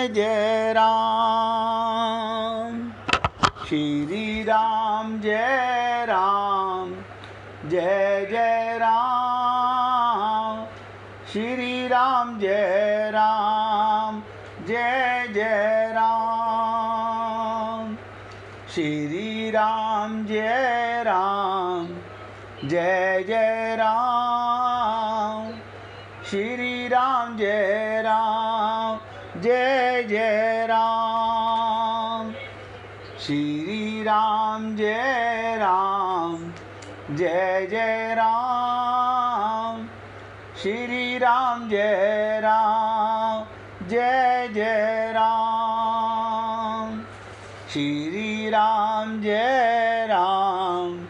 जय जय राम। श्री राम जय राम, जय जय राम। श्री राम जय राम, जय जय राम। श्री राम जय राम, जय जय राम। श्री राम जय राम, जय जय राम। श्री राम जय राम, जय जय राम। श्री राम जय राम, जय जय राम। श्री राम जय राम,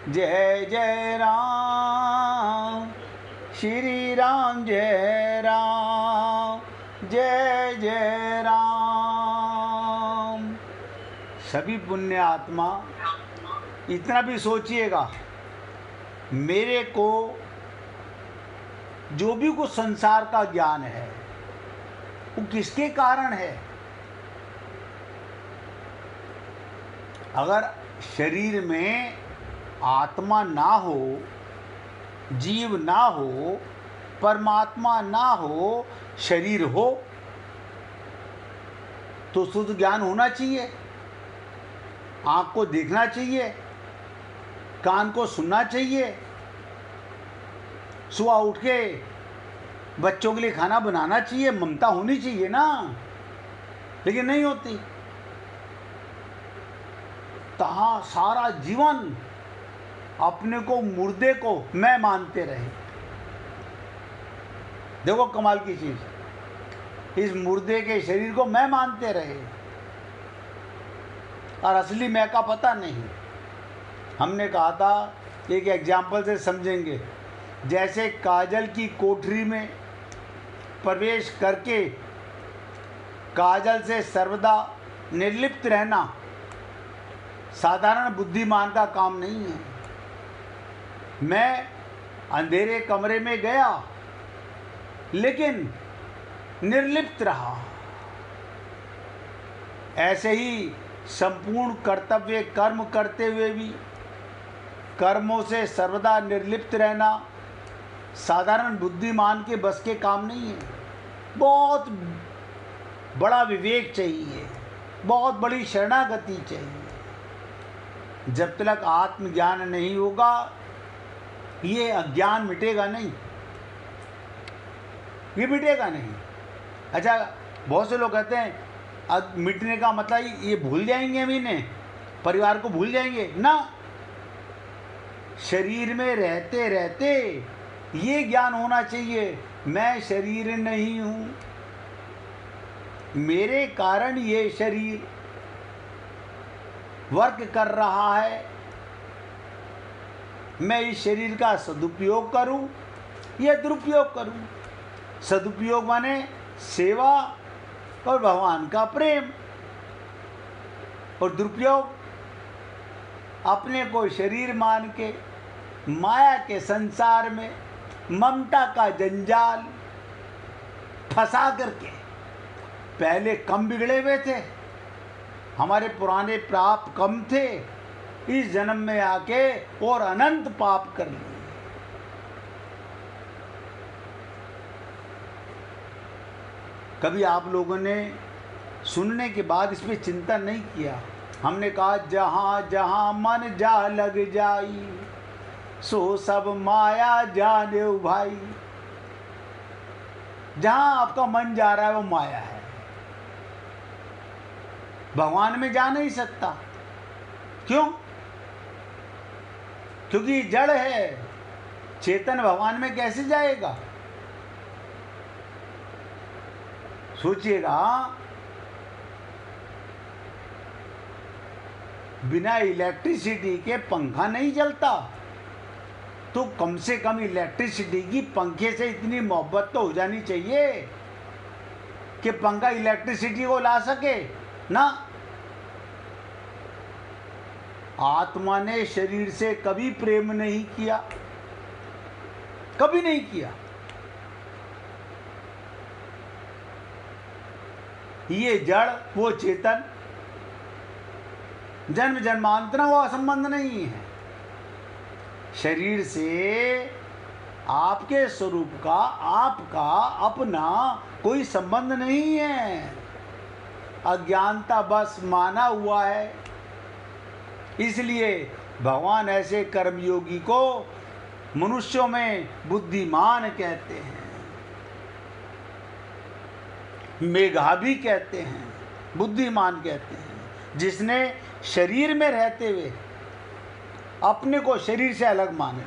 जय जय राम। श्री राम जय राम, जय जय राम। सभी पुण्य आत्मा इतना भी सोचिएगा, मेरे को जो भी कुछ संसार का ज्ञान है वो किसके कारण है? अगर शरीर में आत्मा ना हो, जीव ना हो, परमात्मा ना हो, शरीर हो, तो शुद्ध ज्ञान होना चाहिए। आँख को देखना चाहिए, कान को सुनना चाहिए, सुबह उठ के बच्चों के लिए खाना बनाना चाहिए, ममता होनी चाहिए ना, लेकिन नहीं होती। तहाँ सारा जीवन अपने को मुर्दे को मैं मानते रहे। देखो कमाल की चीज, इस मुर्दे के शरीर को मैं मानते रहे और असली मैं का पता नहीं। हमने कहा था, एक एग्जाम्पल से समझेंगे, जैसे काजल की कोठरी में प्रवेश करके काजल से सर्वदा निर्लिप्त रहना साधारण बुद्धिमान का काम नहीं है। मैं अंधेरे कमरे में गया लेकिन निर्लिप्त रहा। ऐसे ही संपूर्ण कर्तव्य कर्म करते हुए भी कर्मों से सर्वदा निर्लिप्त रहना साधारण बुद्धिमान के बस के काम नहीं है। बहुत बड़ा विवेक चाहिए, बहुत बड़ी शरणागति चाहिए। जब तक आत्मज्ञान नहीं होगा ये अज्ञान मिटेगा नहीं, ये मिटेगा नहीं। अच्छा, बहुत से लोग कहते हैं अब मिटने का मतलब ये भूल जाएंगे, हम इन्हें परिवार को भूल जाएंगे ना। शरीर में रहते रहते ये ज्ञान होना चाहिए, मैं शरीर नहीं हूँ, मेरे कारण ये शरीर वर्क कर रहा है। मैं इस शरीर का सदुपयोग करूं या दुरुपयोग करूं। सदुपयोग माने सेवा और भगवान का प्रेम, और दुरुपयोग अपने को शरीर मान के माया के संसार में ममता का जंजाल फंसा करके। पहले कम बिगड़े हुए थे, हमारे पुराने पाप कम थे, इस जन्म में आके और अनंत पाप कर लिए। कभी आप लोगों ने सुनने के बाद इस पर चिंतन नहीं किया। हमने कहा जहाँ जहाँ मन जा लग जाई, सो सब माया जाने भाई। जहाँ आपका मन जा रहा है वो माया है, भगवान में जा नहीं सकता। क्यों? क्योंकि जड़ है, चेतन भगवान में कैसे जाएगा? सोचिएगा, बिना इलेक्ट्रिसिटी के पंखा नहीं चलता, तो कम से कम इलेक्ट्रिसिटी की पंखे से इतनी मोहब्बत तो हो जानी चाहिए कि पंखा इलेक्ट्रिसिटी को ला सके ना। आत्मा ने शरीर से कभी प्रेम नहीं किया, कभी नहीं किया। ये जड़ वो चेतन, जन्म जन्मांतर वो संबंध नहीं है। शरीर से आपके स्वरूप का, आपका अपना कोई संबंध नहीं है। अज्ञानता बस माना हुआ है। इसलिए भगवान ऐसे कर्मयोगी को मनुष्यों में बुद्धिमान कहते हैं, मेधावी कहते हैं, बुद्धिमान कहते हैं, जिसने शरीर में रहते हुए अपने को शरीर से अलग मान लिया।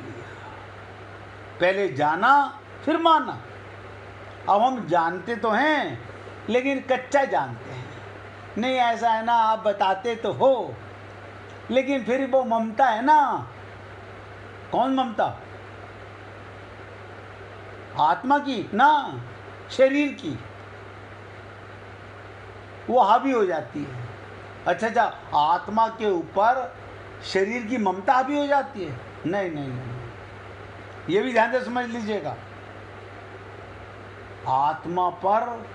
पहले जाना फिर माना। अब हम जानते तो हैं लेकिन कच्चा जानते हैं। नहीं ऐसा है ना, आप बताते तो हो, लेकिन फिर वो ममता है ना। कौन ममता? आत्मा की ना, शरीर की, वो हावी हो जाती है। अच्छा, आत्मा के ऊपर शरीर की ममता हावी हो जाती है? नहीं नहीं नहीं, ये भी ध्यान से समझ लीजिएगा। आत्मा पर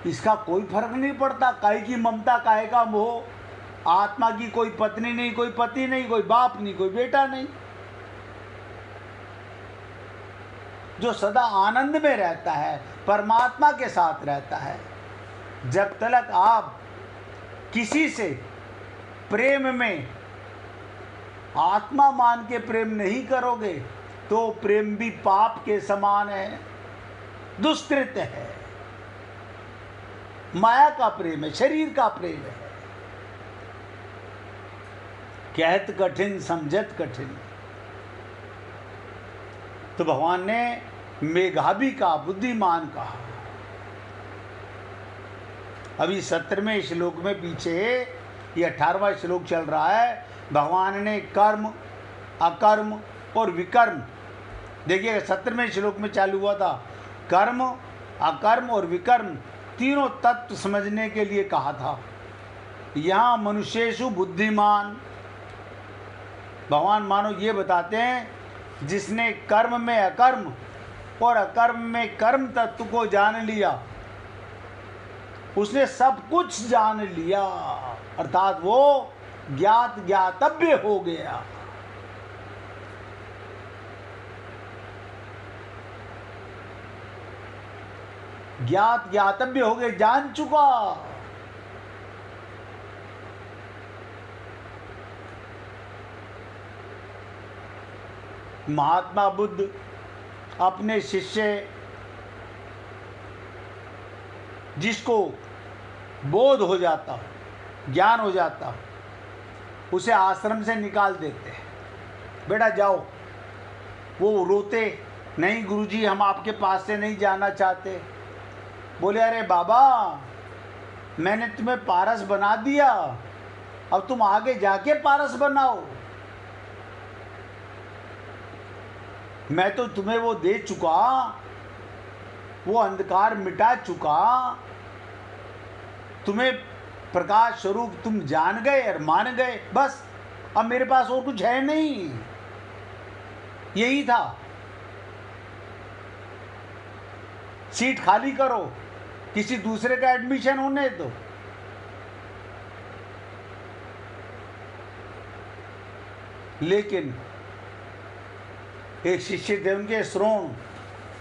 इसका कोई फर्क नहीं पड़ता। काहे की ममता, काहे का मोह। आत्मा की कोई पत्नी नहीं, कोई पति नहीं, कोई बाप नहीं, कोई बेटा नहीं। जो सदा आनंद में रहता है, परमात्मा के साथ रहता है। जब तक आप किसी से प्रेम में आत्मा मान के प्रेम नहीं करोगे तो प्रेम भी पाप के समान है, दुष्कृत्य है। माया का प्रेम है, शरीर का प्रेम है। कहत कठिन समझत कठिन। तो भगवान ने मेधावी का, बुद्धिमान कहा। अभी 17वें श्लोक में, पीछे ये 18वां श्लोक चल रहा है। भगवान ने कर्म, अकर्म और विकर्म, देखिए 17वें श्लोक में चालू हुआ था, कर्म, अकर्म और विकर्म तीनों तत्व समझने के लिए कहा था। यहाँ मनुष्येषु बुद्धिमान, भगवान मानो ये बताते हैं जिसने कर्म में अकर्म और अकर्म में कर्म तत्व को जान लिया, उसने सब कुछ जान लिया, अर्थात वो ज्ञात ज्ञातव्य हो गया। ज्ञात ज्ञातव्य हो गए, जान चुका। महात्मा बुद्ध अपने शिष्य, जिसको बोध हो जाता, ज्ञान हो जाता, उसे आश्रम से निकाल देते हैं। बेटा जाओ। वो रोते, नहीं गुरुजी हम आपके पास से नहीं जाना चाहते। बोले अरे बाबा, मैंने तुम्हें पारस बना दिया, अब तुम आगे जाके पारस बनाओ। मैं तो तुम्हें वो दे चुका, वो अंधकार मिटा चुका, तुम्हें प्रकाश स्वरूप तुम जान गए और मान गए, बस अब मेरे पास और कुछ है नहीं। यही था। सीट खाली करो, किसी दूसरे का एडमिशन होने दो। लेकिन एक शिष्य थे उनके, श्रोण,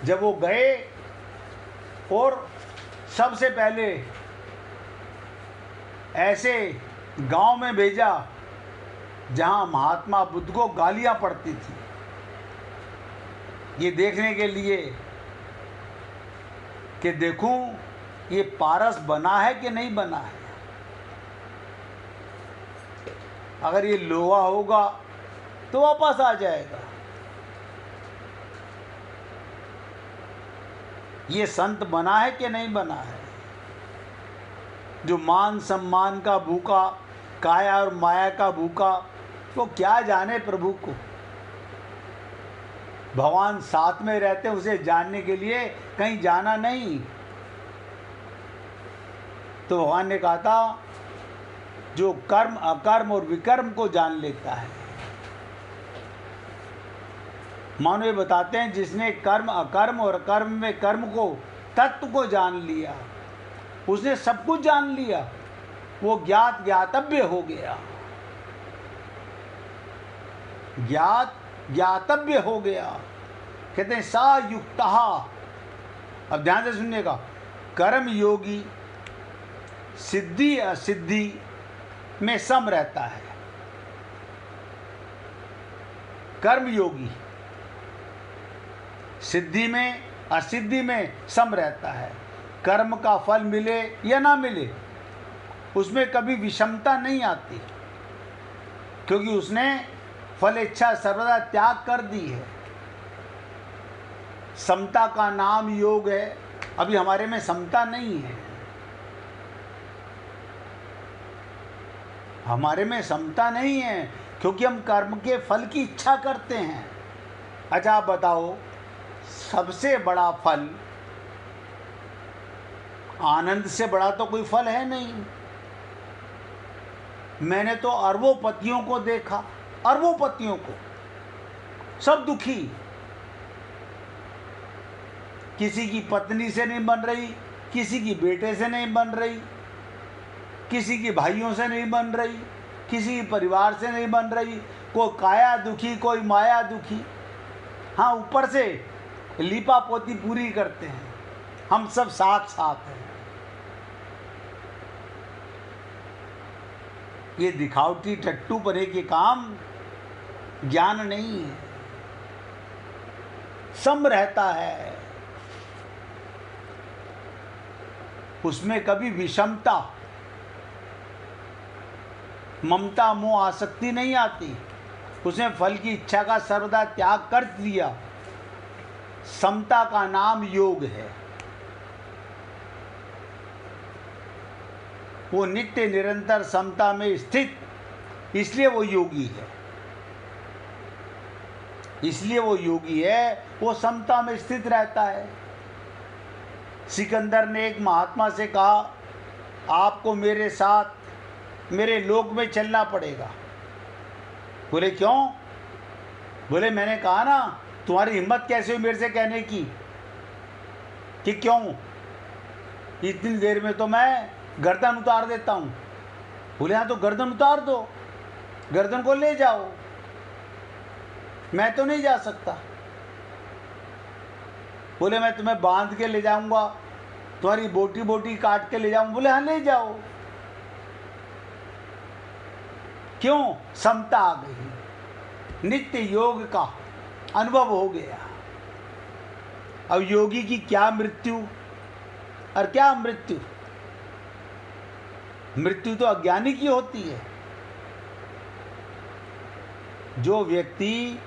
जब वो गए और सबसे पहले ऐसे गांव में भेजा जहां महात्मा बुद्ध को गालियां पड़ती थी, ये देखने के लिए कि देखूं ये पारस बना है कि नहीं बना है। अगर ये लोहा होगा तो वापस आ जाएगा। ये संत बना है कि नहीं बना है। जो मान सम्मान का भूखा, काया और माया का भूखा, वो क्या जाने प्रभु को। भगवान साथ में रहते, उसे जानने के लिए कहीं जाना नहीं। तो भगवान ने कहा था जो कर्म, अकर्म और विकर्म को जान लेता है। मानो ये बताते हैं जिसने कर्म, अकर्म और कर्म में कर्म को, तत्व को जान लिया, उसने सब कुछ जान लिया, वो ज्ञात ज्ञातव्य हो गया, ज्ञात ज्ञातव्य हो गया। कहते हैं सा युक्ता। अब ध्यान से सुनिएगा, कर्म योगी सिद्धि असिद्धि में सम रहता है। कर्म योगी सिद्धि में असिद्धि में सम रहता है। कर्म का फल मिले या ना मिले उसमें कभी विषमता नहीं आती, क्योंकि उसने फल इच्छा सर्वदा त्याग कर दी है। समता का नाम योग है। अभी हमारे में समता नहीं है, हमारे में समता नहीं है, क्योंकि हम कर्म के फल की इच्छा करते हैं। अच्छा आप बताओ, सबसे बड़ा फल, आनंद से बड़ा तो कोई फल है नहीं। मैंने तो अरबों पतियों को देखा, अरबों पतियों को, सब दुखी, किसी की पत्नी से नहीं बन रही, किसी की बेटे से नहीं बन रही, किसी की भाइयों से नहीं बन रही, किसी के परिवार से नहीं बन रही, कोई काया दुखी, कोई माया दुखी। हाँ, ऊपर से लीपा पोती पूरी करते हैं, हम सब साथ साथ हैं। ये दिखावटी टट्टू पने के काम ज्ञान नहीं है। सम रहता है, उसमें कभी विषमता, ममता, मोह, आसक्ति नहीं आती। उसने फल की इच्छा का सर्वदा त्याग कर दिया। समता का नाम योग है। वो नित्य निरंतर समता में स्थित, इसलिए वो योगी है, इसलिए वो योगी है, वो समता में स्थित रहता है। सिकंदर ने एक महात्मा से कहा, आपको मेरे साथ मेरे लोक में चलना पड़ेगा। बोले क्यों? बोले मैंने कहा ना, तुम्हारी हिम्मत कैसे हुई मेरे से कहने की कि क्यों? इतनी देर में तो मैं गर्दन उतार देता हूँ। बोले हाँ तो गर्दन उतार दो, गर्दन को ले जाओ, मैं तो नहीं जा सकता। बोले मैं तुम्हें बांध के ले जाऊंगा, तुम्हारी बोटी बोटी काट के ले जाऊंगा। बोले हाँ ले जाओ। क्यों? समता आ गई, नित्य योग का अनुभव हो गया। अब योगी की क्या मृत्यु और क्या मृत्यु? मृत्यु तो अज्ञानी की होती है। जो व्यक्ति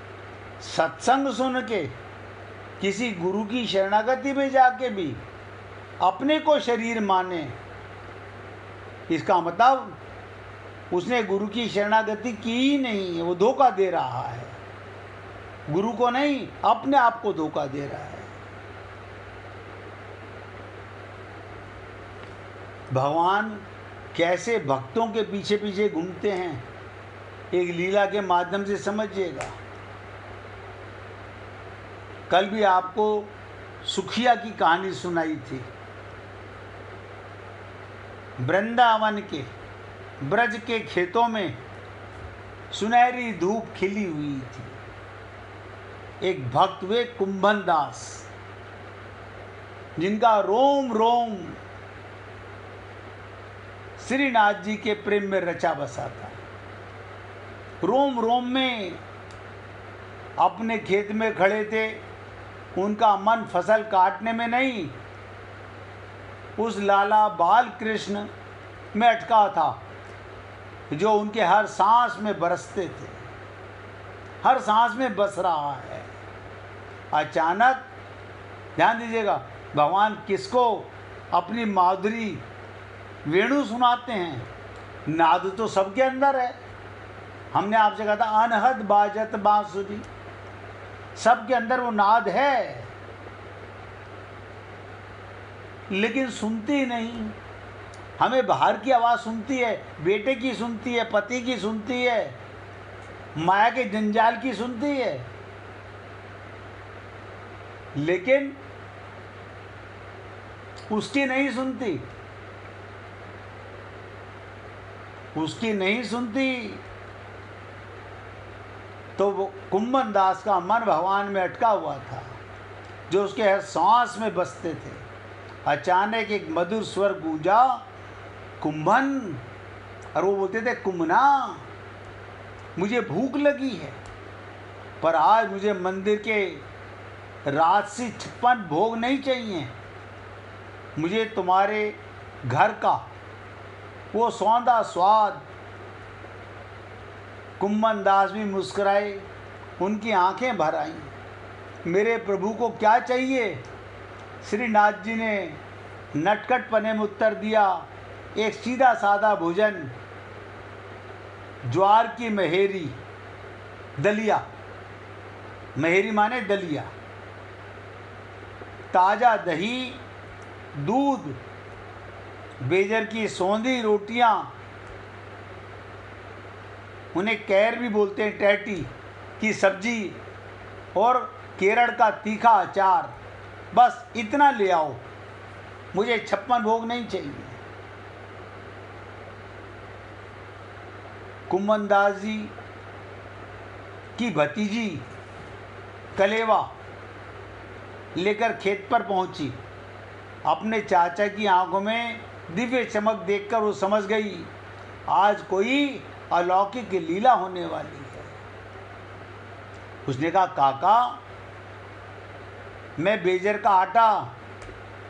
सत्संग सुन के किसी गुरु की शरणागति में जाके भी अपने को शरीर माने, इसका मतलब उसने गुरु की शरणागति की ही नहीं है, वो धोखा दे रहा है। गुरु को नहीं, अपने आप को धोखा दे रहा है। भगवान कैसे भक्तों के पीछे पीछे घूमते हैं, एक लीला के माध्यम से समझिएगा। कल भी आपको सुखिया की कहानी सुनाई थी। वृंदावन के ब्रज के खेतों में सुनहरी धूप खिली हुई थी। एक भक्त वे कुंभन दास, जिनका रोम रोम श्रीनाथ जी के प्रेम में रचा बसा था। रोम रोम में अपने खेत में खड़े थे, उनका मन फसल काटने में नहीं, उस लाला बाल कृष्ण में अटका था, जो उनके हर सांस में बरसते थे, हर सांस में बस रहा है। अचानक ध्यान दीजिएगा, भगवान किसको अपनी माधुरी वेणु सुनाते हैं? नाद तो सबके अंदर है। हमने आपसे कहा था अनहद बाजत बांसुरी, सबके अंदर वो नाद है, लेकिन सुनती नहीं। हमें बाहर की आवाज़ सुनती है, बेटे की सुनती है, पति की सुनती है, माया के जंजाल की सुनती है, लेकिन उसकी नहीं सुनती। उसकी नहीं सुनती। तो वो कुम्भन दास का मन भगवान में अटका हुआ था, जो उसके हर सांस में बसते थे। अचानक एक मधुर स्वर गूंजा, कुंभन। और वो बोलते थे, कुम्भना, मुझे भूख लगी है, पर आज मुझे मंदिर के राजसी 56 भोग नहीं चाहिए। मुझे तुम्हारे घर का वो सौंधा स्वाद। कुम्भन दास भी मुस्कुराए, उनकी आंखें भर आईं। मेरे प्रभु को क्या चाहिए? श्रीनाथ जी ने नटखटपने में उत्तर दिया, एक सीधा साधा भोजन, ज्वार की महेरी, दलिया। महेरी माने दलिया, ताज़ा दही, दूध, बेजर की सौंधी रोटियां, उन्हें कैर भी बोलते हैं, टैटी की सब्जी और केरल का तीखा अचार। बस इतना ले आओ, मुझे 56 भोग नहीं चाहिए। कुम्भन दास जी की भतीजी कलेवा लेकर खेत पर पहुंची। अपने चाचा की आंखों में दिव्य चमक देखकर वो समझ गई, आज कोई अलौकिक लीला होने वाली है। उसने कहा, काका, मैं बेजर का आटा,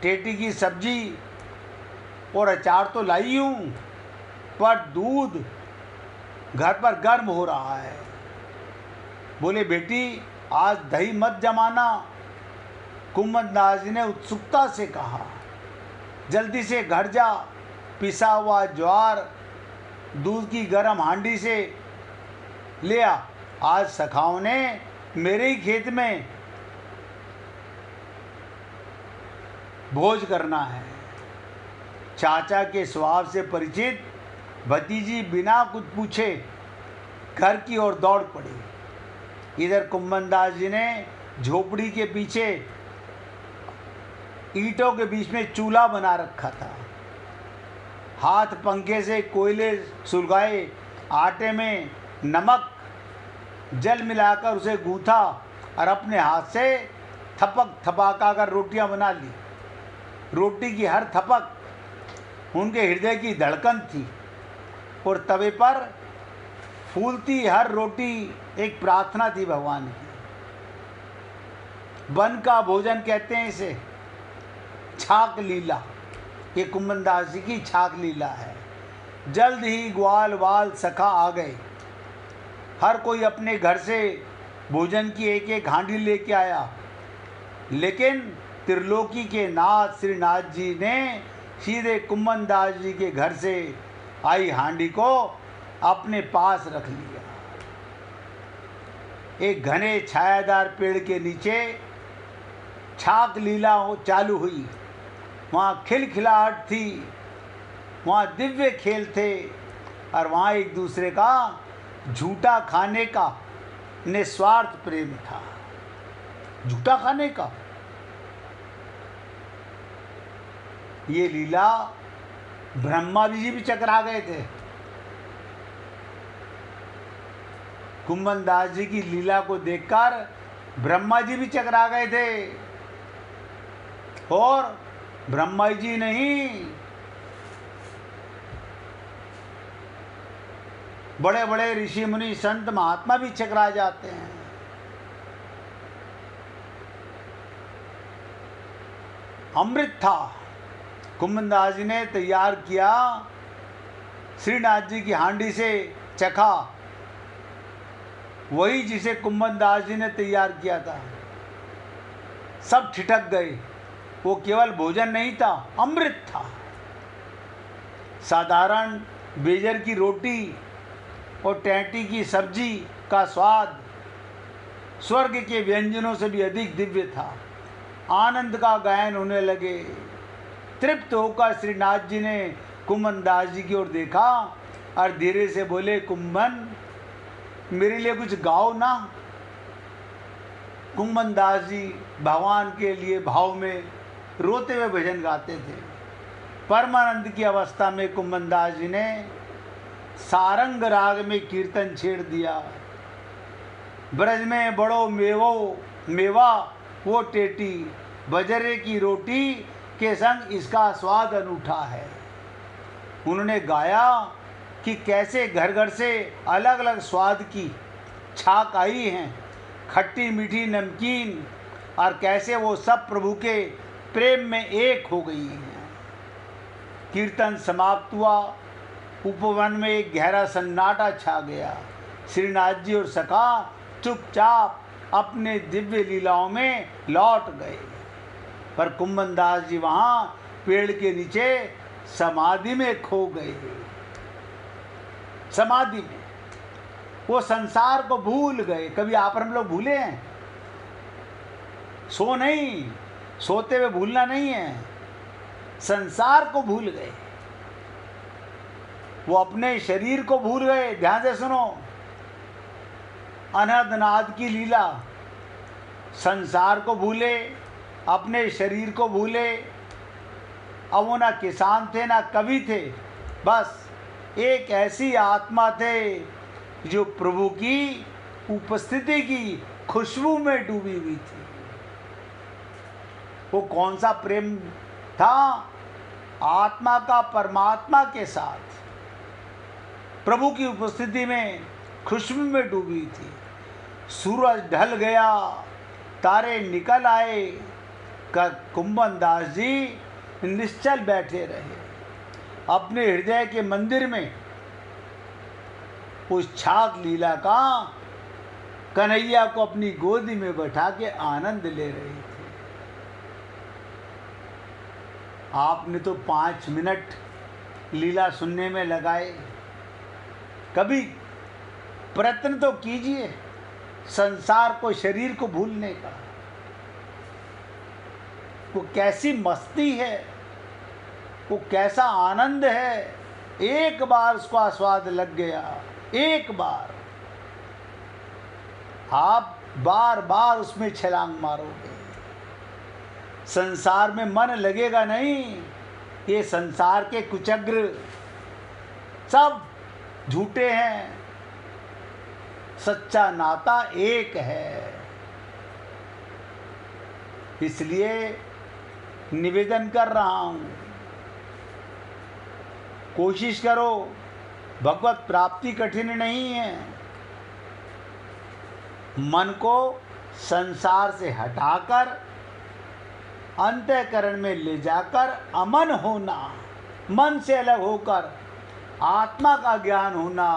टेटी की सब्जी और अचार तो लाई हूँ, पर दूध घर पर गर्म हो रहा है। बोले, बेटी, आज दही मत जमाना। कुम्भन दास जी ने उत्सुकता से कहा, जल्दी से घर जा, पिसा हुआ ज्वार दूध की गर्म हांडी से ले आ। आज सखाओं ने मेरे ही खेत में भोज करना है। चाचा के स्वभाव से परिचित भतीजी बिना कुछ पूछे घर की ओर दौड़ पड़ी। इधर कुम्भन दास जी ने झोपड़ी के पीछे ईंटों के बीच में चूल्हा बना रखा था। हाथ पंखे से कोयले सुलगाए, आटे में नमक जल मिलाकर उसे गूंथा और अपने हाथ से थपक थपका कर रोटियां बना ली। रोटी की हर थपक उनके हृदय की धड़कन थी और तवे पर फूलती हर रोटी एक प्रार्थना थी भगवान की। वन का भोजन कहते हैं इसे, छाक लीला। ये कुम्भन दास जी की छाक लीला है। जल्द ही ग्वाल वाल सखा आ गए। हर कोई अपने घर से भोजन की एक एक हांडी लेके आया, लेकिन त्रिलोकी के नाथ श्रीनाथ जी ने सीधे कुम्भन दास जी के घर से आई हांडी को अपने पास रख लिया। एक घने छायादार पेड़ के नीचे छाक लीला चालू हुई। वहाँ खिलखिलाहट थी, वहाँ दिव्य खेल थे और वहाँ एक दूसरे का झूठा खाने का निस्वार्थ प्रेम था। झूठा खाने का ये लीला ब्रह्मा जी भी चकरा गए थे। कुम्भन दास जी की लीला को देखकर ब्रह्मा जी भी चकरा गए थे। और ब्रह्मा जी नहीं, बड़े बड़े ऋषि मुनि संत महात्मा भी चकरा जाते हैं। अमृत था, कुम्भन दास जी ने तैयार किया, श्रीनाथ जी की हांडी से चखा, वही जिसे कुम्भन दास जी ने तैयार किया था। सब ठिठक गए। वो केवल भोजन नहीं था, अमृत था। साधारण बेजर की रोटी और टैटी की सब्जी का स्वाद स्वर्ग के व्यंजनों से भी अधिक दिव्य था। आनंद का गायन होने लगे। तृप्त होकर श्रीनाथ जी ने कुम्भन दास जी की ओर देखा और धीरे से बोले, कुम्भन, मेरे लिए कुछ गाओ ना। कुम्भन दास जी भगवान के लिए भाव में रोते हुए भजन गाते थे। परमानंद की अवस्था में कुम्भन दास जी ने सारंग राग में कीर्तन छेड़ दिया। ब्रज में बड़ो मेवा वो टेटी, बजरे की रोटी के संग इसका स्वाद अनूठा है। उन्होंने गाया कि कैसे घर घर से अलग अलग स्वाद की छाक आई हैं, खट्टी मीठी नमकीन, और कैसे वो सब प्रभु के प्रेम में एक हो गई हैं। कीर्तन समाप्त हुआ। उपवन में एक गहरा सन्नाटा छा गया। श्रीनाथ जी और सखा चुपचाप अपने दिव्य लीलाओं में लौट गए, पर कुंभन दास जी वहाँ पेड़ के नीचे समाधि में खो गए। समाधि में वो संसार को भूल गए। कभी आप और हम लोग भूले हैं? सो नहीं, सोते हुए भूलना नहीं है, संसार को भूल गए। वो अपने शरीर को भूल गए। ध्यान से सुनो, अनहद नाद की लीला। संसार को भूले, अपने शरीर को भूले। अब वो ना किसान थे ना कवि थे, बस एक ऐसी आत्मा थे जो प्रभु की उपस्थिति की खुशबू में डूबी हुई थी। वो कौन सा प्रेम था? आत्मा का परमात्मा के साथ प्रभु की उपस्थिति में खुशबू में डूबी थी। सूरज ढल गया, तारे निकल आए, कर कुंभन दास जी निश्चल बैठे रहे अपने हृदय के मंदिर में। उस छाक लीला का कन्हैया को अपनी गोदी में बैठा के आनंद ले रहे थे। आपने तो 5 मिनट लीला सुनने में लगाए। कभी प्रयत्न तो कीजिए संसार को, शरीर को भूलने का। वो कैसी मस्ती है, वो कैसा आनंद है। एक बार उसका स्वाद लग गया, एक बार, आप बार बार उसमें छलांग मारोगे। संसार में मन लगेगा नहीं। ये संसार के कुचग्र सब झूठे हैं, सच्चा नाता एक है। इसलिए निवेदन कर रहा हूं, कोशिश करो। भगवत प्राप्ति कठिन नहीं है। मन को संसार से हटाकर अंतःकरण में ले जाकर अमन होना, मन से अलग होकर आत्मा का ज्ञान होना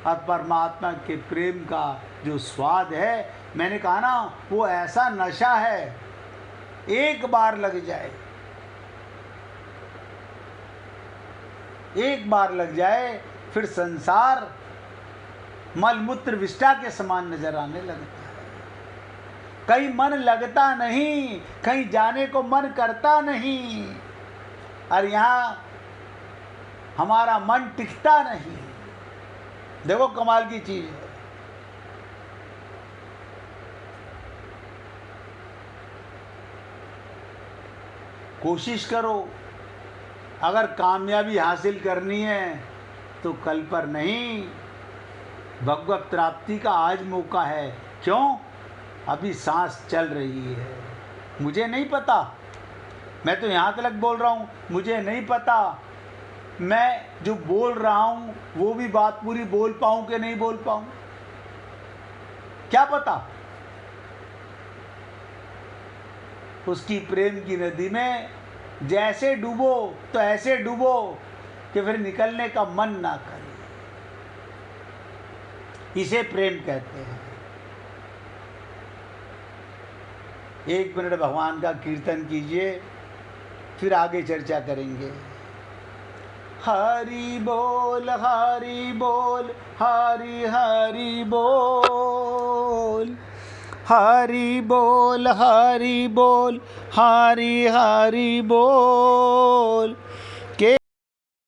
और परमात्मा के प्रेम का जो स्वाद है, मैंने कहा ना, वो ऐसा नशा है, एक बार लग जाए, एक बार लग जाए, फिर संसार मलमूत्र विष्ठा के समान नजर आने लगता है। कहीं मन लगता नहीं, कहीं जाने को मन करता नहीं, और यहाँ हमारा मन टिकता नहीं। देखो कमाल की चीज है। कोशिश करो, अगर कामयाबी हासिल करनी है तो कल पर नहीं, भगवत प्राप्ति का आज मौका है। क्यों? अभी सांस चल रही है। मुझे नहीं पता, मैं तो यहाँ तक बोल रहा हूँ, मुझे नहीं पता मैं जो बोल रहा हूँ वो भी बात पूरी बोल पाऊँ कि नहीं बोल पाऊँ, क्या पता। उसकी प्रेम की नदी में जैसे डूबो तो ऐसे डूबो कि फिर निकलने का मन ना करे। इसे प्रेम कहते हैं। 1 मिनट भगवान का कीर्तन कीजिए, फिर आगे चर्चा करेंगे। हरि बोल हरि बोल, हरि हरि बोल, हरि बोल हरि बोल, हरि हरि बोल।